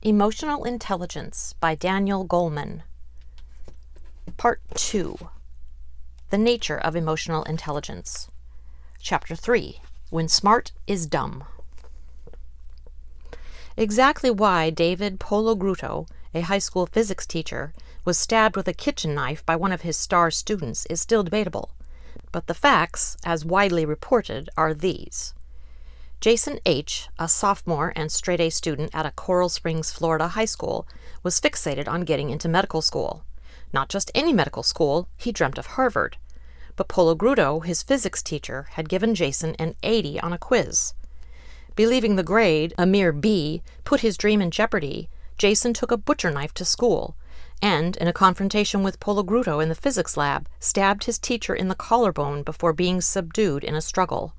Emotional Intelligence by Daniel Goleman. Part 2. The Nature of Emotional Intelligence. Chapter 3. When Smart is Dumb. Exactly why David Pologruto, a high school physics teacher, was stabbed with a kitchen knife by one of his star students is still debatable, but the facts, as widely reported, are these. Jason H., a sophomore and straight-A student at a Coral Springs, Florida high school, was fixated on getting into medical school. Not just any medical school, he dreamt of Harvard. But Pologruto, his physics teacher, had given Jason an 80 on a quiz. Believing the grade, a mere B, put his dream in jeopardy, Jason took a butcher knife to school, and, in a confrontation with Pologruto in the physics lab, stabbed his teacher in the collarbone before being subdued in a struggle.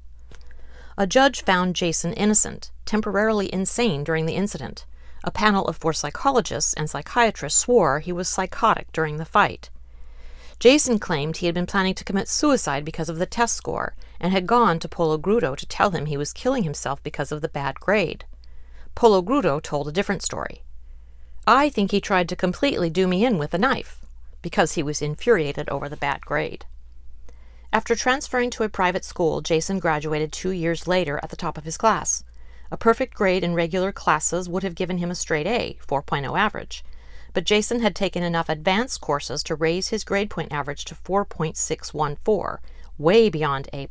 A judge found Jason innocent, temporarily insane during the incident. A panel of 4 psychologists and psychiatrists swore he was psychotic during the fight. Jason claimed he had been planning to commit suicide because of the test score, and had gone to Pologruto to tell him he was killing himself because of the bad grade. Pologruto told a different story. I think he tried to completely do me in with a knife, because he was infuriated over the bad grade. After transferring to a private school, Jason graduated 2 years later at the top of his class. A perfect grade in regular classes would have given him a straight A, 4.0 average, but Jason had taken enough advanced courses to raise his grade point average to 4.614, way beyond A+.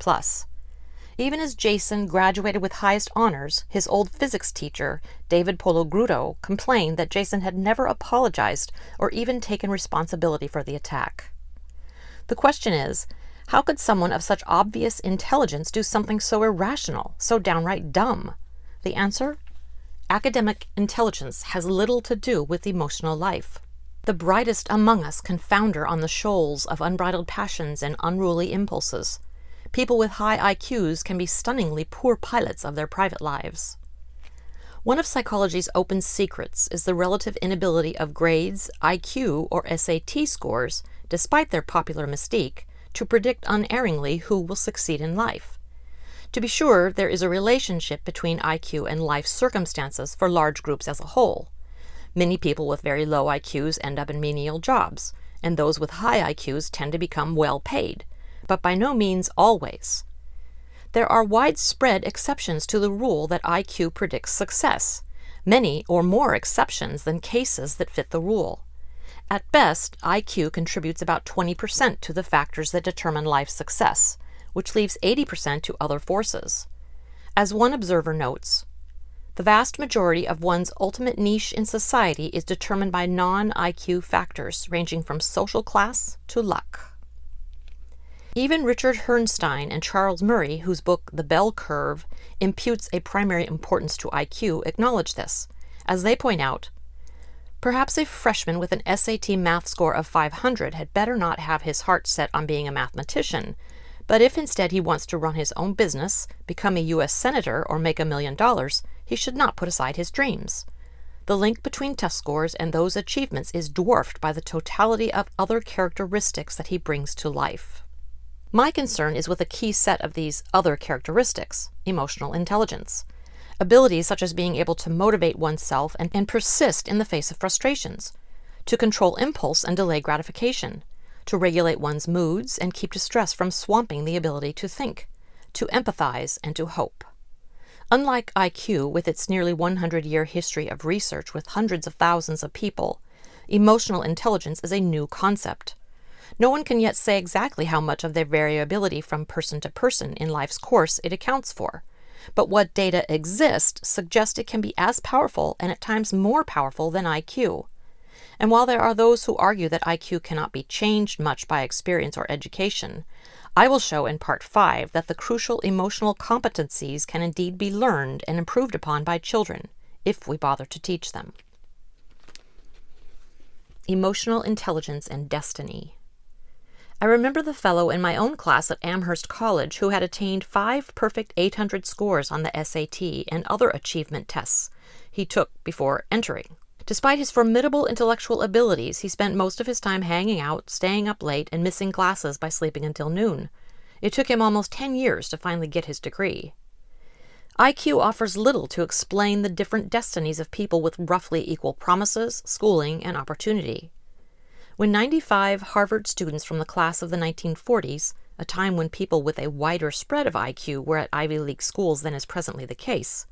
Even as Jason graduated with highest honors, his old physics teacher, David Pologruto, complained that Jason had never apologized or even taken responsibility for the attack. The question is, how could someone of such obvious intelligence do something so irrational, so downright dumb? The answer? Academic intelligence has little to do with emotional life. The brightest among us can founder on the shoals of unbridled passions and unruly impulses. People with high IQs can be stunningly poor pilots of their private lives. One of psychology's open secrets is the relative inability of grades, IQ, or SAT scores, despite their popular mystique, to predict unerringly who will succeed in life. To be sure, there is a relationship between IQ and life circumstances for large groups as a whole. Many people with very low IQs end up in menial jobs, and those with high IQs tend to become well paid, but by no means always. There are widespread exceptions to the rule that IQ predicts success, many or more exceptions than cases that fit the rule. At best, IQ contributes about 20% to the factors that determine life success, which leaves 80% to other forces. As one observer notes, the vast majority of one's ultimate niche in society is determined by non-IQ factors ranging from social class to luck. Even Richard Herrnstein and Charles Murray, whose book The Bell Curve imputes a primary importance to IQ, acknowledge this, as they point out, perhaps a freshman with an SAT math score of 500 had better not have his heart set on being a mathematician, but if instead he wants to run his own business, become a U.S. senator, or make $1 million, he should not put aside his dreams. The link between test scores and those achievements is dwarfed by the totality of other characteristics that he brings to life. My concern is with a key set of these other characteristics, emotional intelligence. Abilities such as being able to motivate oneself and persist in the face of frustrations, to control impulse and delay gratification, to regulate one's moods and keep distress from swamping the ability to think, to empathize and to hope. Unlike IQ, with its nearly 100-year history of research with hundreds of thousands of people, emotional intelligence is a new concept. No one can yet say exactly how much of their variability from person to person in life's course it accounts for. But what data exist suggests it can be as powerful and at times more powerful than IQ. And while there are those who argue that IQ cannot be changed much by experience or education, I will show in Part 5 that the crucial emotional competencies can indeed be learned and improved upon by children, if we bother to teach them. Emotional intelligence and destiny. I remember the fellow in my own class at Amherst College who had attained 5 perfect 800 scores on the SAT and other achievement tests he took before entering. Despite his formidable intellectual abilities, he spent most of his time hanging out, staying up late, and missing classes by sleeping until noon. It took him almost 10 years to finally get his degree. IQ offers little to explain the different destinies of people with roughly equal promises, schooling, and opportunity. When 95 Harvard students from the class of the 1940s, a time when people with a wider spread of IQ were at Ivy League schools than is presently the case,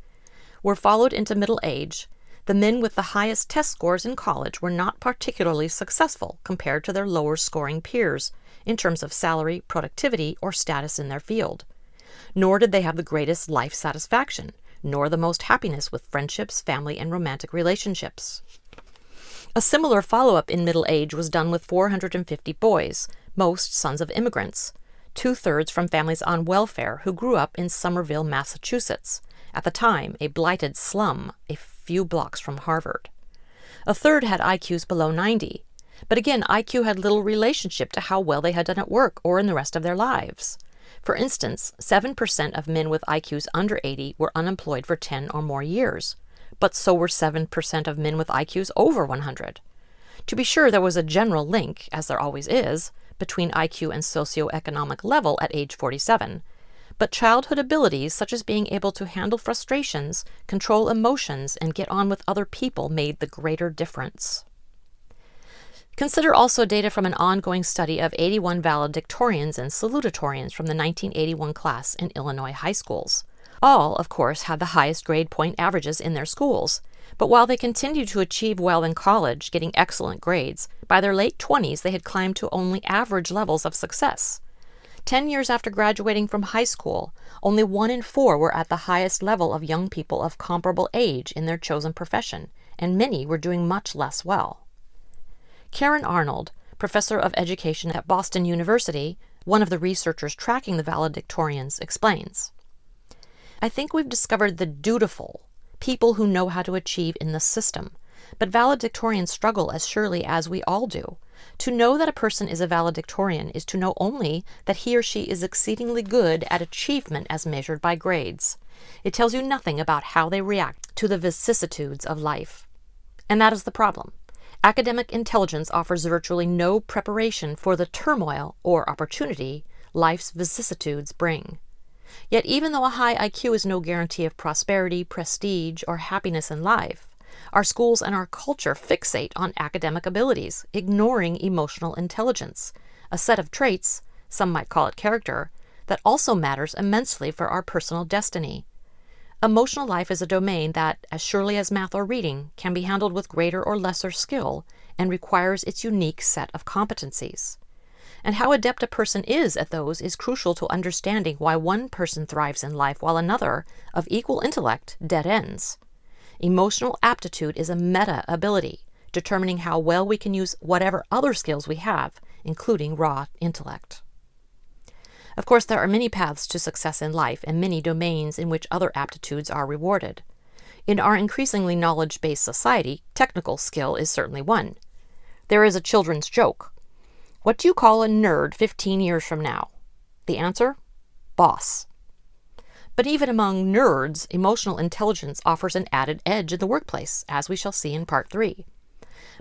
were followed into middle age, the men with the highest test scores in college were not particularly successful compared to their lower-scoring peers in terms of salary, productivity, or status in their field. Nor did they have the greatest life satisfaction, nor the most happiness with friendships, family, and romantic relationships. A similar follow-up in middle age was done with 450 boys, most sons of immigrants, 2/3 from families on welfare who grew up in Somerville, Massachusetts, at the time a blighted slum a few blocks from Harvard. A third had IQs below 90, but again IQ had little relationship to how well they had done at work or in the rest of their lives. For instance, 7% of men with IQs under 80 were unemployed for 10 or more years, but so were 7% of men with IQs over 100. To be sure, there was a general link, as there always is, between IQ and socioeconomic level at age 47, but childhood abilities such as being able to handle frustrations, control emotions, and get on with other people made the greater difference. Consider also data from an ongoing study of 81 valedictorians and salutatorians from the 1981 class in Illinois high schools. All, of course, had the highest grade point averages in their schools, but while they continued to achieve well in college, getting excellent grades, by their late 20s they had climbed to only average levels of success. 10 years after graduating from high school, only 1 in 4 were at the highest level of young people of comparable age in their chosen profession, and many were doing much less well. Karen Arnold, professor of education at Boston University, one of the researchers tracking the valedictorians, explains, "I think we've discovered the dutiful, people who know how to achieve in the system, but valedictorians struggle as surely as we all do. To know that a person is a valedictorian is to know only that he or she is exceedingly good at achievement as measured by grades. It tells you nothing about how they react to the vicissitudes of life." And that is the problem. Academic intelligence offers virtually no preparation for the turmoil or opportunity life's vicissitudes bring. Yet even though a high IQ is no guarantee of prosperity, prestige, or happiness in life, our schools and our culture fixate on academic abilities, ignoring emotional intelligence, a set of traits, some might call it character, that also matters immensely for our personal destiny. Emotional life is a domain that, as surely as math or reading, can be handled with greater or lesser skill and requires its unique set of competencies. And how adept a person is at those is crucial to understanding why one person thrives in life while another, of equal intellect, dead ends. Emotional aptitude is a meta-ability, determining how well we can use whatever other skills we have, including raw intellect. Of course, there are many paths to success in life and many domains in which other aptitudes are rewarded. In our increasingly knowledge-based society, technical skill is certainly one. There is a children's joke. What do you call a nerd 15 years from now? The answer? Boss. But even among nerds, emotional intelligence offers an added edge in the workplace, as we shall see in Part 3.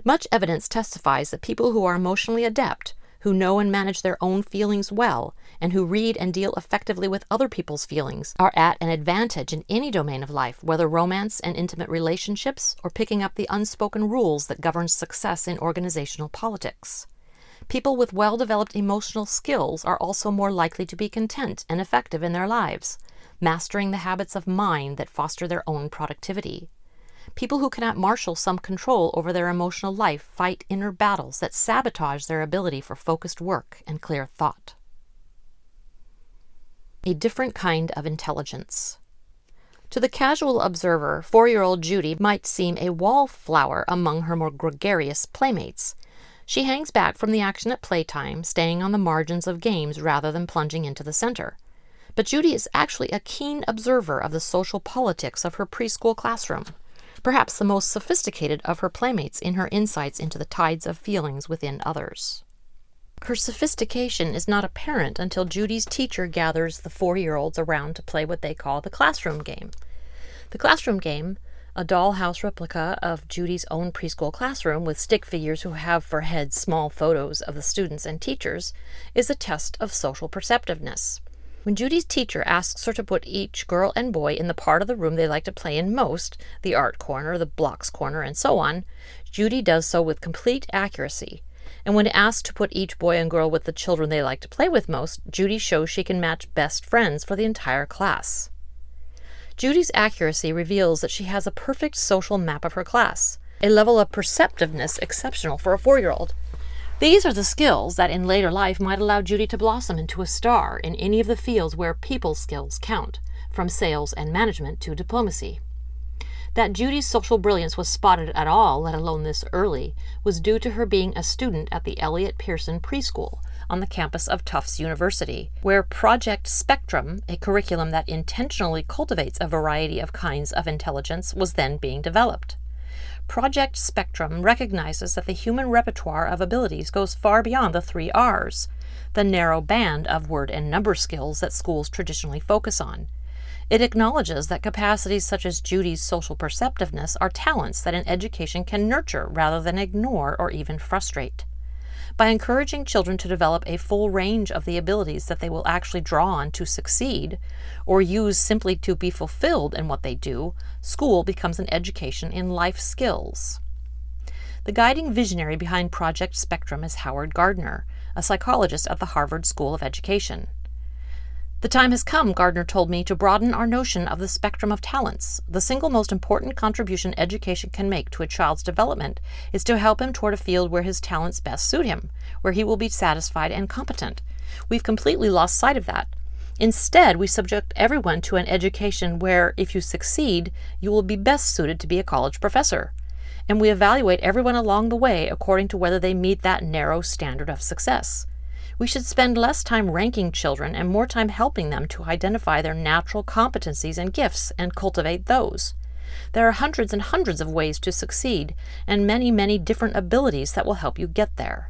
Much evidence testifies that people who are emotionally adept, who know and manage their own feelings well, and who read and deal effectively with other people's feelings, are at an advantage in any domain of life, whether romance and intimate relationships, or picking up the unspoken rules that govern success in organizational politics. People with well-developed emotional skills are also more likely to be content and effective in their lives, mastering the habits of mind that foster their own productivity. People who cannot marshal some control over their emotional life fight inner battles that sabotage their ability for focused work and clear thought. A different kind of intelligence. To the casual observer, 4-year-old Judy might seem a wallflower among her more gregarious playmates. She hangs back from the action at playtime, staying on the margins of games rather than plunging into the center. But Judy is actually a keen observer of the social politics of her preschool classroom, perhaps the most sophisticated of her playmates in her insights into the tides of feelings within others. Her sophistication is not apparent until Judy's teacher gathers the 4-year-olds around to play what they call the classroom game. The classroom game, a dollhouse replica of Judy's own preschool classroom with stick figures who have for heads small photos of the students and teachers, is a test of social perceptiveness. When Judy's teacher asks her to put each girl and boy in the part of the room they like to play in most, the art corner, the blocks corner, and so on, Judy does so with complete accuracy. And when asked to put each boy and girl with the children they like to play with most, Judy shows she can match best friends for the entire class. Judy's accuracy reveals that she has a perfect social map of her class, a level of perceptiveness exceptional for a 4-year-old. These are the skills that in later life might allow Judy to blossom into a star in any of the fields where people skills count, from sales and management to diplomacy. That Judy's social brilliance was spotted at all, let alone this early, was due to her being a student at the Elliott Pearson Preschool on the campus of Tufts University, where Project Spectrum, a curriculum that intentionally cultivates a variety of kinds of intelligence, was then being developed. Project Spectrum recognizes that the human repertoire of abilities goes far beyond the 3 R's, the narrow band of word and number skills that schools traditionally focus on. It acknowledges that capacities such as Judy's social perceptiveness are talents that an education can nurture rather than ignore or even frustrate. By encouraging children to develop a full range of the abilities that they will actually draw on to succeed, or use simply to be fulfilled in what they do, school becomes an education in life skills. The guiding visionary behind Project Spectrum is Howard Gardner, a psychologist at the Harvard School of Education. The time has come, Gardner told me, to broaden our notion of the spectrum of talents. The single most important contribution education can make to a child's development is to help him toward a field where his talents best suit him, where he will be satisfied and competent. We've completely lost sight of that. Instead, we subject everyone to an education where, if you succeed, you will be best suited to be a college professor. And we evaluate everyone along the way according to whether they meet that narrow standard of success. We should spend less time ranking children and more time helping them to identify their natural competencies and gifts and cultivate those. There are hundreds and hundreds of ways to succeed, and many, many different abilities that will help you get there.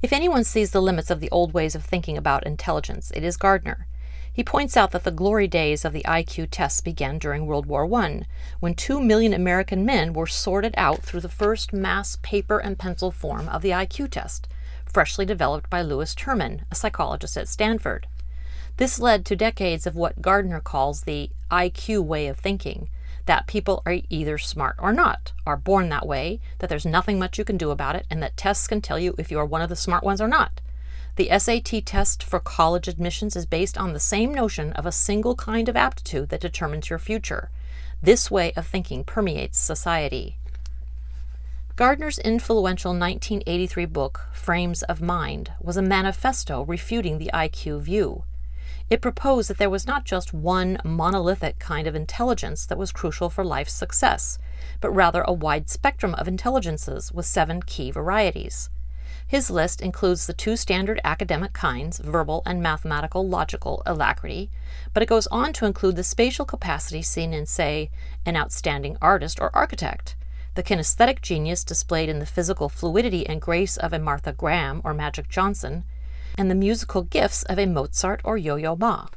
If anyone sees the limits of the old ways of thinking about intelligence, it is Gardner. He points out that the glory days of the IQ tests began during World War I, when 2 million American men were sorted out through the first mass paper and pencil form of the IQ test, freshly developed by Lewis Terman, a psychologist at Stanford. This led to decades of what Gardner calls the IQ way of thinking, that people are either smart or not, are born that way, that there's nothing much you can do about it, and that tests can tell you if you are one of the smart ones or not. The SAT test for college admissions is based on the same notion of a single kind of aptitude that determines your future. This way of thinking permeates society. Gardner's influential 1983 book, Frames of Mind, was a manifesto refuting the IQ view. It proposed that there was not just one monolithic kind of intelligence that was crucial for life's success, but rather a wide spectrum of intelligences with 7 key varieties. His list includes the 2 standard academic kinds, verbal and mathematical logical alacrity, but it goes on to include the spatial capacity seen in, say, an outstanding artist or architect, the kinesthetic genius displayed in the physical fluidity and grace of a Martha Graham or Magic Johnson, and the musical gifts of a Mozart or Yo-Yo Ma.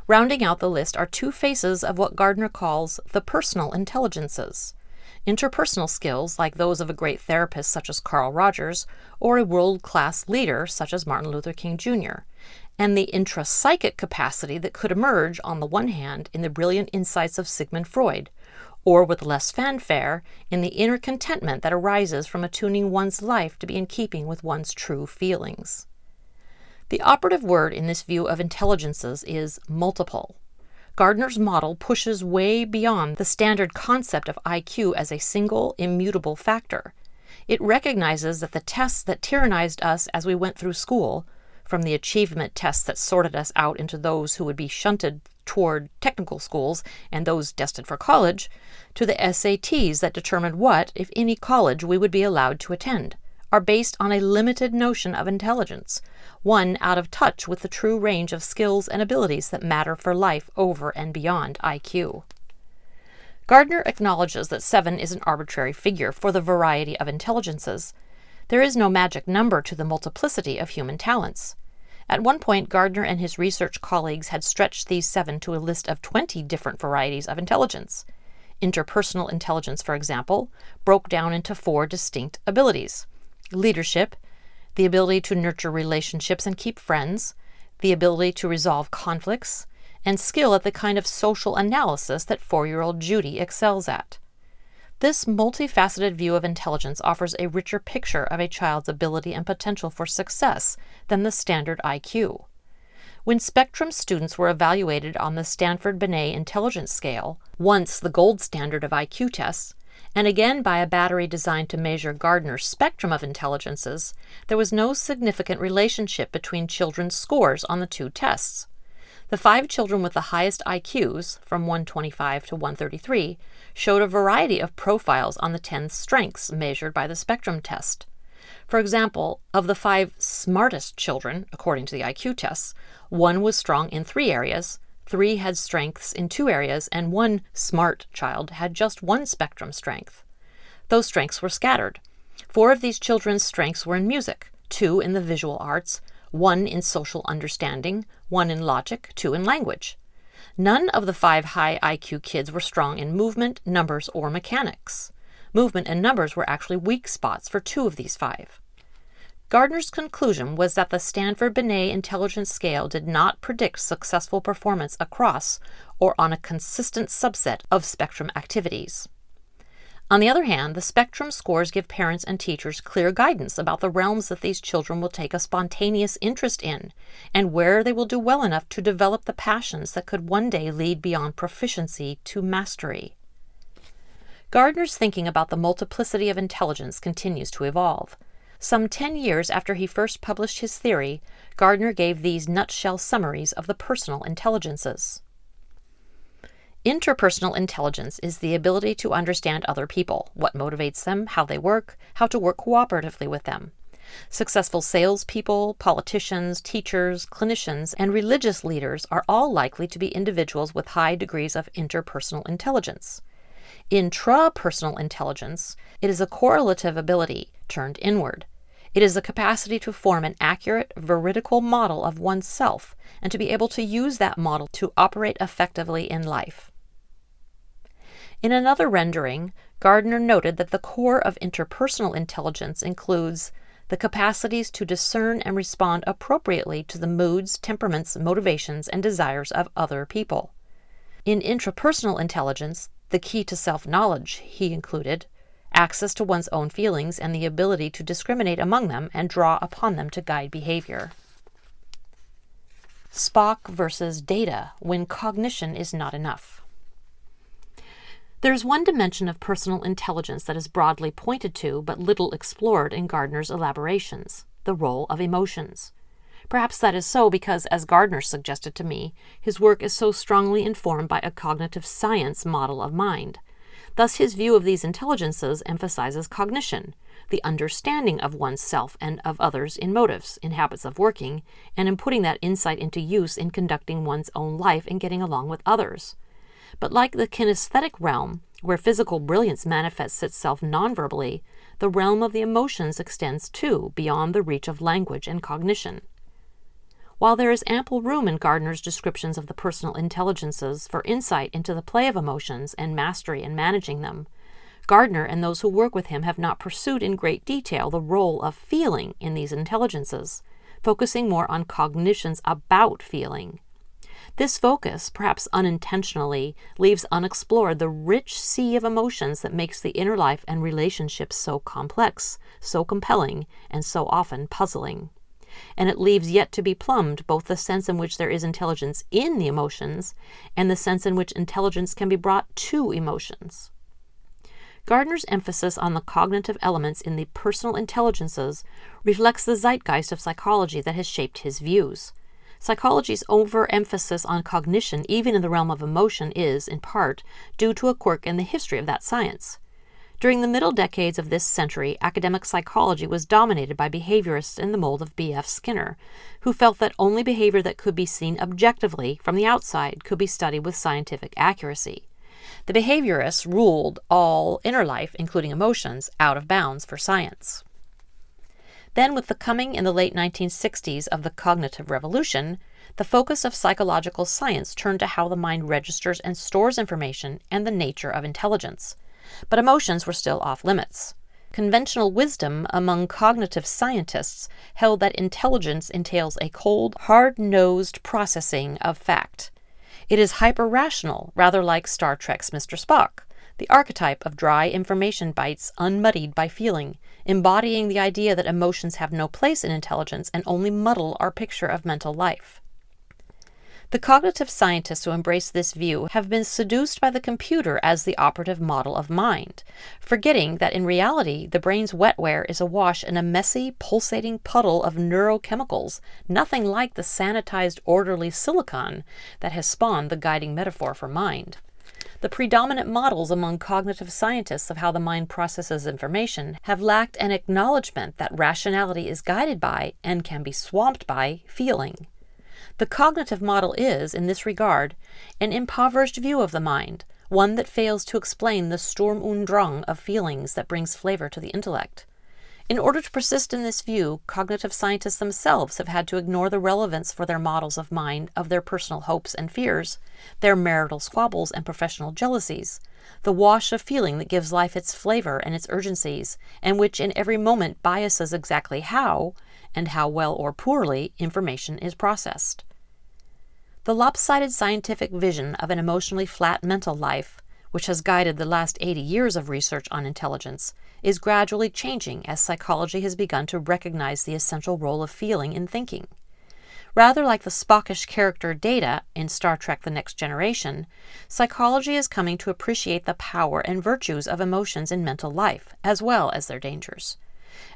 Rounding out the list are 2 faces of what Gardner calls the personal intelligences: interpersonal skills like those of a great therapist such as Carl Rogers, or a world-class leader such as Martin Luther King Jr., and the intrapsychic capacity that could emerge, on the one hand, in the brilliant insights of Sigmund Freud, or with less fanfare, in the inner contentment that arises from attuning one's life to be in keeping with one's true feelings. The operative word in this view of intelligences is multiple. Gardner's model pushes way beyond the standard concept of IQ as a single, immutable factor. It recognizes that the tests that tyrannized us as we went through school, from the achievement tests that sorted us out into those who would be shunted toward technical schools and those destined for college, to the SATs that determined what, if any, college we would be allowed to attend, are based on a limited notion of intelligence, one out of touch with the true range of skills and abilities that matter for life over and beyond IQ. Gardner acknowledges that 7 is an arbitrary figure for the variety of intelligences. There is no magic number to the multiplicity of human talents. At one point, Gardner and his research colleagues had stretched these 7 to a list of 20 different varieties of intelligence. Interpersonal intelligence, for example, broke down into 4 distinct abilities: leadership, the ability to nurture relationships and keep friends, the ability to resolve conflicts, and skill at the kind of social analysis that 4-year-old Judy excels at. This multifaceted view of intelligence offers a richer picture of a child's ability and potential for success than the standard IQ. When Spectrum students were evaluated on the Stanford-Binet Intelligence Scale, once the gold standard of IQ tests, and again by a battery designed to measure Gardner's spectrum of intelligences, there was no significant relationship between children's scores on the two tests. The 5 children with the highest IQs, from 125 to 133, showed a variety of profiles on the 10 strengths measured by the spectrum test. For example, of the 5 smartest children, according to the IQ tests, 1 was strong in 3 areas, 3 had strengths in 2 areas, and 1 smart child had just 1 spectrum strength. Those strengths were scattered. 4 of these children's strengths were in music, 2 in the visual arts, 1 in social understanding, 1 in logic, 2 in language. None of the 5 high IQ kids were strong in movement, numbers, or mechanics. Movement and numbers were actually weak spots for 2 of these 5. Gardner's conclusion was that the Stanford-Binet Intelligence Scale did not predict successful performance across or on a consistent subset of spectrum activities. On the other hand, the spectrum scores give parents and teachers clear guidance about the realms that these children will take a spontaneous interest in, and where they will do well enough to develop the passions that could one day lead beyond proficiency to mastery. Gardner's thinking about the multiplicity of intelligence continues to evolve. Some 10 years after he first published his theory, Gardner gave these nutshell summaries of the personal intelligences. Interpersonal intelligence is the ability to understand other people, what motivates them, how they work, how to work cooperatively with them. Successful salespeople, politicians, teachers, clinicians, and religious leaders are all likely to be individuals with high degrees of interpersonal intelligence. Intrapersonal intelligence, it is a correlative ability turned inward. It is the capacity to form an accurate, veridical model of oneself and to be able to use that model to operate effectively in life. In another rendering, Gardner noted that the core of interpersonal intelligence includes the capacities to discern and respond appropriately to the moods, temperaments, motivations, and desires of other people. In intrapersonal intelligence, the key to self-knowledge, he included access to one's own feelings and the ability to discriminate among them and draw upon them to guide behavior. Spock versus data when cognition is not enough. There is one dimension of personal intelligence that is broadly pointed to but little explored in Gardner's elaborations, the role of emotions. Perhaps that is so because, as Gardner suggested to me, his work is so strongly informed by a cognitive science model of mind. Thus his view of these intelligences emphasizes cognition, the understanding of oneself and of others in motives, in habits of working, and in putting that insight into use in conducting one's own life and getting along with others. But like the kinesthetic realm, where physical brilliance manifests itself nonverbally, the realm of the emotions extends too beyond the reach of language and cognition. While there is ample room in Gardner's descriptions of the personal intelligences for insight into the play of emotions and mastery in managing them, Gardner and those who work with him have not pursued in great detail the role of feeling in these intelligences, focusing more on cognitions about feeling. This focus, perhaps unintentionally, leaves unexplored the rich sea of emotions that makes the inner life and relationships so complex, so compelling, and so often puzzling. And it leaves yet to be plumbed both the sense in which there is intelligence in the emotions and the sense in which intelligence can be brought to emotions. Gardner's emphasis on the cognitive elements in the personal intelligences reflects the zeitgeist of psychology that has shaped his views. Psychology's overemphasis on cognition, even in the realm of emotion, is, in part, due to a quirk in the history of that science. During the middle decades of this century, academic psychology was dominated by behaviorists in the mold of B.F. Skinner, who felt that only behavior that could be seen objectively from the outside could be studied with scientific accuracy. The behaviorists ruled all inner life, including emotions, out of bounds for science. Then, with the coming in the late 1960s of the cognitive revolution, the focus of psychological science turned to how the mind registers and stores information and the nature of intelligence. But emotions were still off limits. Conventional wisdom among cognitive scientists held that intelligence entails a cold, hard-nosed processing of fact. It is hyper-rational, rather like Star Trek's Mr. Spock, the archetype of dry information bites unmuddied by feeling, embodying the idea that emotions have no place in intelligence and only muddle our picture of mental life. The cognitive scientists who embrace this view have been seduced by the computer as the operative model of mind, forgetting that in reality the brain's wetware is awash in a messy, pulsating puddle of neurochemicals, nothing like the sanitized, orderly silicon that has spawned the guiding metaphor for mind. The predominant models among cognitive scientists of how the mind processes information have lacked an acknowledgement that rationality is guided by, and can be swamped by, feeling. The cognitive model is, in this regard, an impoverished view of the mind, one that fails to explain the Sturm und Drang of feelings that brings flavor to the intellect. In order to persist in this view, cognitive scientists themselves have had to ignore the relevance for their models of mind of their personal hopes and fears, their marital squabbles and professional jealousies, the wash of feeling that gives life its flavor and its urgencies, and which in every moment biases exactly how, and how well or poorly, information is processed. The lopsided scientific vision of an emotionally flat mental life, which has guided the last 80 years of research on intelligence, is gradually changing as psychology has begun to recognize the essential role of feeling in thinking. Rather like the Spockish character Data in Star Trek The Next Generation, psychology is coming to appreciate the power and virtues of emotions in mental life, as well as their dangers.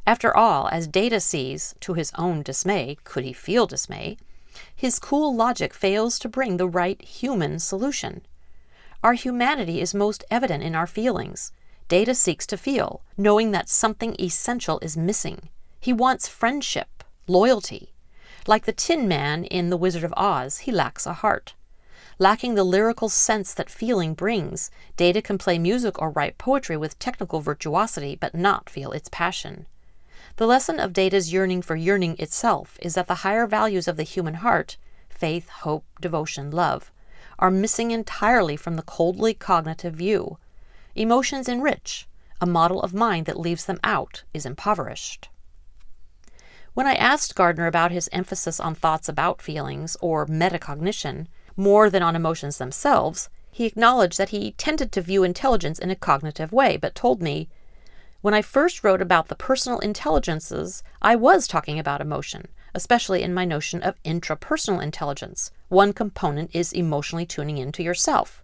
After all, as Data sees, to his own dismay, could he feel dismay, his cool logic fails to bring the right human solution. Our humanity is most evident in our feelings. Data seeks to feel, knowing that something essential is missing. He wants friendship, loyalty. Like the Tin Man in The Wizard of Oz, he lacks a heart. Lacking the lyrical sense that feeling brings, Data can play music or write poetry with technical virtuosity, but not feel its passion. The lesson of Data's yearning for yearning itself is that the higher values of the human heart, faith, hope, devotion, love, are missing entirely from the coldly cognitive view. Emotions enrich. A model of mind that leaves them out is impoverished. When I asked Gardner about his emphasis on thoughts about feelings, or metacognition, more than on emotions themselves, he acknowledged that he tended to view intelligence in a cognitive way, but told me, "When I first wrote about the personal intelligences, I was talking about emotion, especially in my notion of intrapersonal intelligence. One component is emotionally tuning into yourself.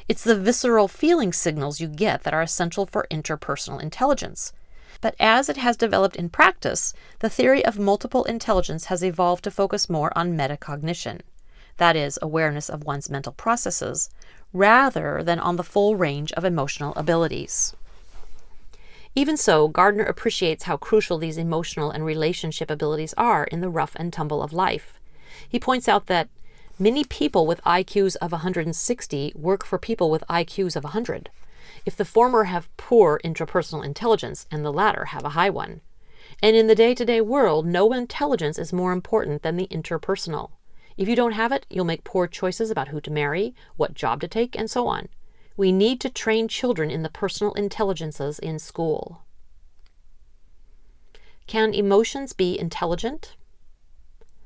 It's the visceral feeling signals you get that are essential for interpersonal intelligence. But as it has developed in practice, the theory of multiple intelligence has evolved to focus more on metacognition, that is, awareness of one's mental processes, rather than on the full range of emotional abilities." Even so, Gardner appreciates how crucial these emotional and relationship abilities are in the rough and tumble of life. He points out that many people with IQs of 160 work for people with IQs of 100, if the former have poor intrapersonal intelligence and the latter have a high one. And in the day-to-day world, no intelligence is more important than the interpersonal. If you don't have it, you'll make poor choices about who to marry, what job to take, and so on. We need to train children in the personal intelligences in school. Can emotions be intelligent?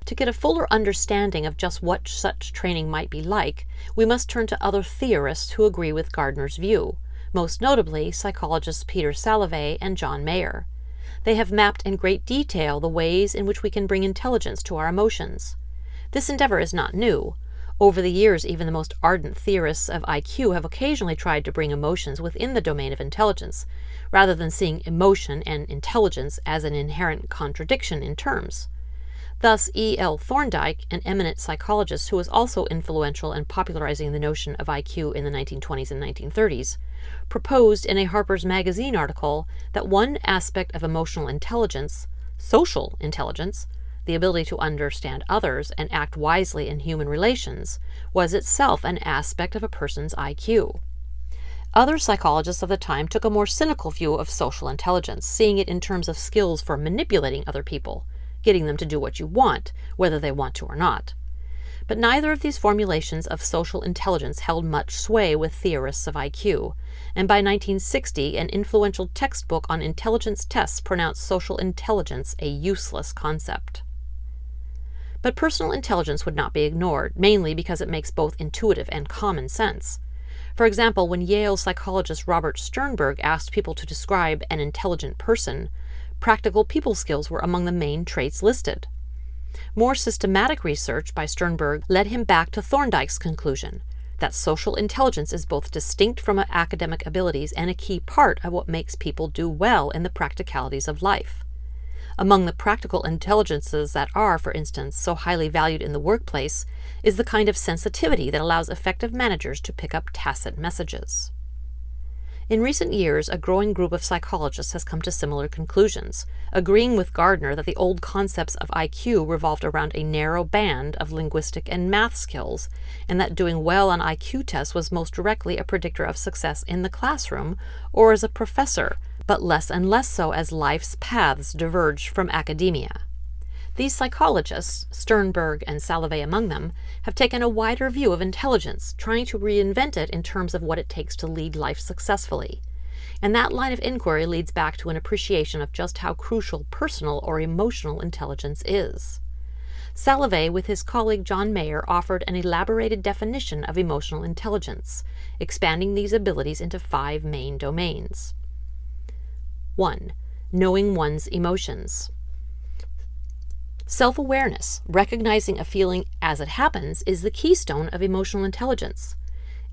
To get a fuller understanding of just what such training might be like, we must turn to other theorists who agree with Gardner's view, most notably psychologists Peter Salovey and John Mayer. They have mapped in great detail the ways in which we can bring intelligence to our emotions. This endeavor is not new. Over the years, even the most ardent theorists of IQ have occasionally tried to bring emotions within the domain of intelligence, rather than seeing emotion and intelligence as an inherent contradiction in terms. Thus, E.L. Thorndike, an eminent psychologist who was also influential in popularizing the notion of IQ in the 1920s and 1930s, proposed in a Harper's Magazine article that one aspect of emotional intelligence, social intelligence, the ability to understand others and act wisely in human relations, was itself an aspect of a person's IQ. Other psychologists of the time took a more cynical view of social intelligence, seeing it in terms of skills for manipulating other people, getting them to do what you want, whether they want to or not. But neither of these formulations of social intelligence held much sway with theorists of IQ, and by 1960 an influential textbook on intelligence tests pronounced social intelligence a useless concept. But personal intelligence would not be ignored, mainly because it makes both intuitive and common sense. For example, when Yale psychologist Robert Sternberg asked people to describe an intelligent person, practical people skills were among the main traits listed. More systematic research by Sternberg led him back to Thorndike's conclusion that social intelligence is both distinct from academic abilities and a key part of what makes people do well in the practicalities of life. Among the practical intelligences that are, for instance, so highly valued in the workplace is the kind of sensitivity that allows effective managers to pick up tacit messages. In recent years, a growing group of psychologists has come to similar conclusions, agreeing with Gardner that the old concepts of IQ revolved around a narrow band of linguistic and math skills, and that doing well on IQ tests was most directly a predictor of success in the classroom or as a professor, but less and less so as life's paths diverged from academia. These psychologists, Sternberg and Salovey among them, have taken a wider view of intelligence, trying to reinvent it in terms of what it takes to lead life successfully. And that line of inquiry leads back to an appreciation of just how crucial personal or emotional intelligence is. Salovey, with his colleague John Mayer, offered an elaborated definition of emotional intelligence, expanding these abilities into 5 main domains. 1. Knowing one's emotions. Self-awareness, recognizing a feeling as it happens, is the keystone of emotional intelligence.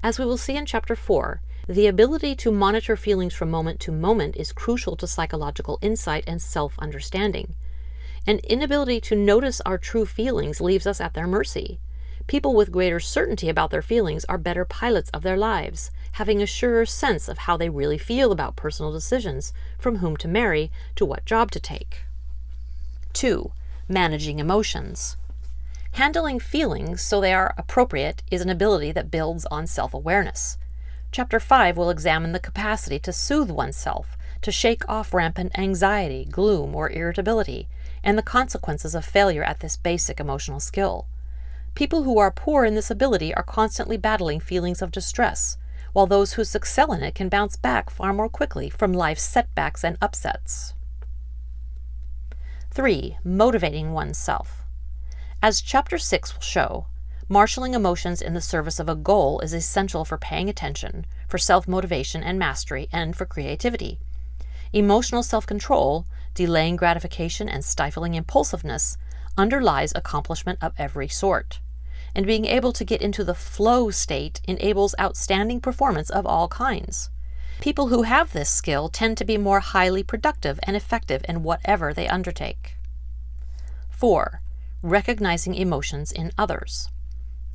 As we will see in Chapter 4, the ability to monitor feelings from moment to moment is crucial to psychological insight and self-understanding. An inability to notice our true feelings leaves us at their mercy. People with greater certainty about their feelings are better pilots of their lives, having a surer sense of how they really feel about personal decisions, from whom to marry to what job to take. 2. Managing emotions. Handling feelings so they are appropriate is an ability that builds on self-awareness. Chapter 5 will examine the capacity to soothe oneself, to shake off rampant anxiety, gloom, or irritability, and the consequences of failure at this basic emotional skill. People who are poor in this ability are constantly battling feelings of distress, while those who excel in it can bounce back far more quickly from life's setbacks and upsets. 3. Motivating oneself. As Chapter 6 will show, marshaling emotions in the service of a goal is essential for paying attention, for self-motivation and mastery, and for creativity. Emotional self-control, delaying gratification and stifling impulsiveness, underlies accomplishment of every sort. And being able to get into the flow state enables outstanding performance of all kinds. People who have this skill tend to be more highly productive and effective in whatever they undertake. 4. Recognizing emotions in others.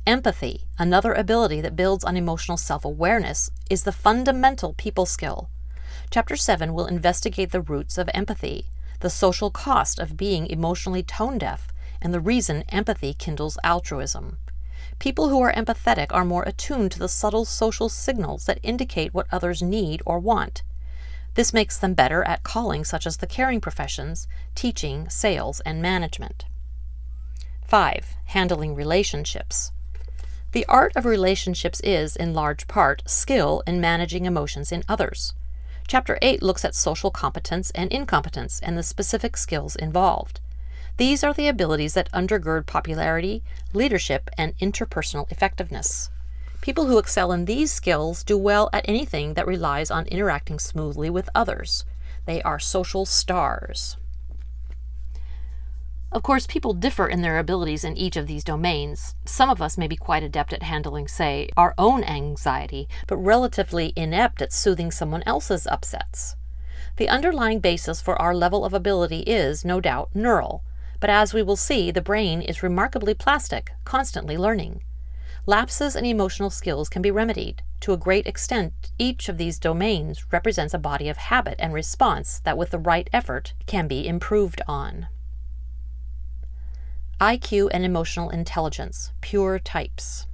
Empathy, another ability that builds on emotional self-awareness, is the fundamental people skill. Chapter 7 will investigate the roots of empathy, the social cost of being emotionally tone-deaf, and the reason empathy kindles altruism. People who are empathetic are more attuned to the subtle social signals that indicate what others need or want. This makes them better at callings such as the caring professions, teaching, sales, and management. 5. Handling relationships. The art of relationships is, in large part, skill in managing emotions in others. Chapter 8 looks at social competence and incompetence and the specific skills involved. These are the abilities that undergird popularity, leadership, and interpersonal effectiveness. People who excel in these skills do well at anything that relies on interacting smoothly with others. They are social stars. Of course, people differ in their abilities in each of these domains. Some of us may be quite adept at handling, say, our own anxiety, but relatively inept at soothing someone else's upsets. The underlying basis for our level of ability is, no doubt, neural, but as we will see, the brain is remarkably plastic, constantly learning. Lapses in emotional skills can be remedied. To a great extent, each of these domains represents a body of habit and response that, with the right effort, can be improved on. IQ and emotional intelligence, pure types.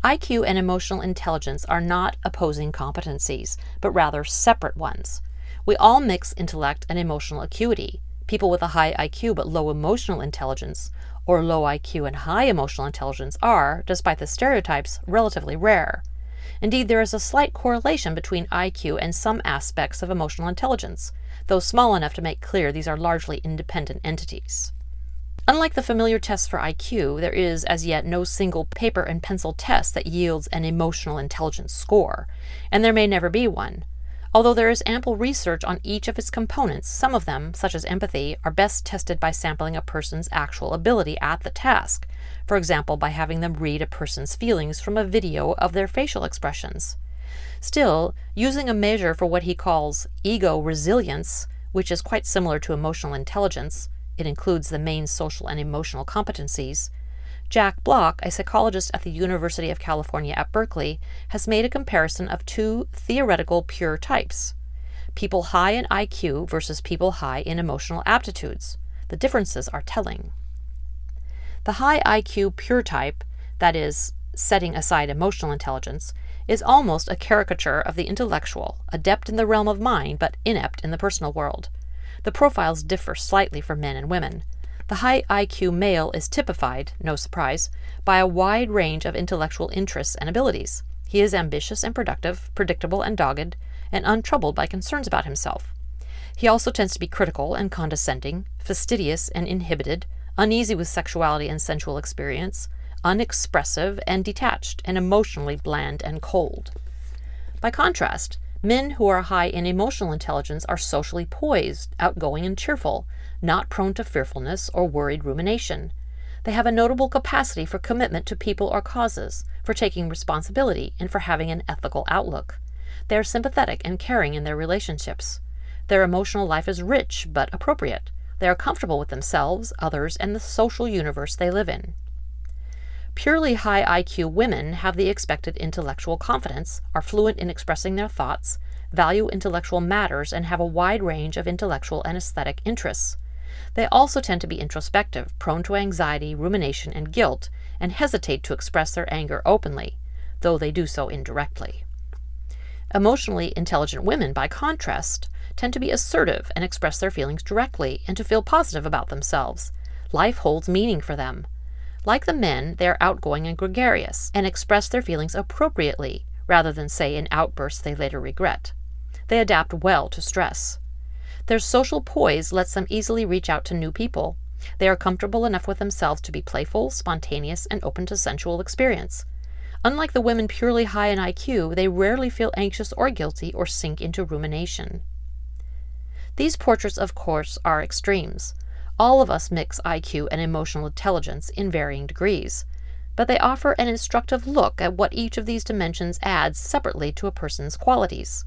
IQ and emotional intelligence are not opposing competencies, but rather separate ones. We all mix intellect and emotional acuity. People with a high IQ but low emotional intelligence, or low IQ and high emotional intelligence, are, despite the stereotypes, relatively rare. Indeed, there is a slight correlation between IQ and some aspects of emotional intelligence, though small enough to make clear these are largely independent entities. Unlike the familiar tests for IQ, there is as yet no single paper and pencil test that yields an emotional intelligence score, and there may never be one. Although there is ample research on each of its components, some of them, such as empathy, are best tested by sampling a person's actual ability at the task, for example by having them read a person's feelings from a video of their facial expressions. Still, using a measure for what he calls ego resilience, which is quite similar to emotional intelligence, it includes the main social and emotional competencies, Jack Block, a psychologist at the University of California at Berkeley, has made a comparison of two theoretical pure types: people high in IQ versus people high in emotional aptitudes. The differences are telling. The high IQ pure type, that is, setting aside emotional intelligence, is almost a caricature of the intellectual, adept in the realm of mind but inept in the personal world. The profiles differ slightly for men and women. The high IQ male is typified, no surprise, by a wide range of intellectual interests and abilities. He is ambitious and productive, predictable and dogged, and untroubled by concerns about himself. He also tends to be critical and condescending, fastidious and inhibited, uneasy with sexuality and sensual experience, unexpressive and detached, and emotionally bland and cold. By contrast, men who are high in emotional intelligence are socially poised, outgoing and cheerful, not prone to fearfulness or worried rumination. They have a notable capacity for commitment to people or causes, for taking responsibility, and for having an ethical outlook. They are sympathetic and caring in their relationships. Their emotional life is rich but appropriate. They are comfortable with themselves, others, and the social universe they live in. Purely high IQ women have the expected intellectual confidence, are fluent in expressing their thoughts, value intellectual matters, and have a wide range of intellectual and aesthetic interests. They also tend to be introspective, prone to anxiety, rumination, and guilt, and hesitate to express their anger openly, though they do so indirectly. Emotionally intelligent women, by contrast, tend to be assertive and express their feelings directly and to feel positive about themselves. Life holds meaning for them. Like the men, they are outgoing and gregarious, and express their feelings appropriately, rather than say in outbursts they later regret. They adapt well to stress. Their social poise lets them easily reach out to new people. They are comfortable enough with themselves to be playful, spontaneous, and open to sensual experience. Unlike the women purely high in IQ, they rarely feel anxious or guilty or sink into rumination. These portraits, of course, are extremes. All of us mix IQ and emotional intelligence in varying degrees, but they offer an instructive look at what each of these dimensions adds separately to a person's qualities.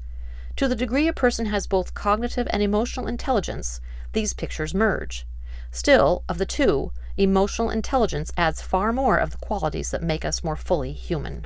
To the degree a person has both cognitive and emotional intelligence, these pictures merge. Still, of the two, emotional intelligence adds far more of the qualities that make us more fully human.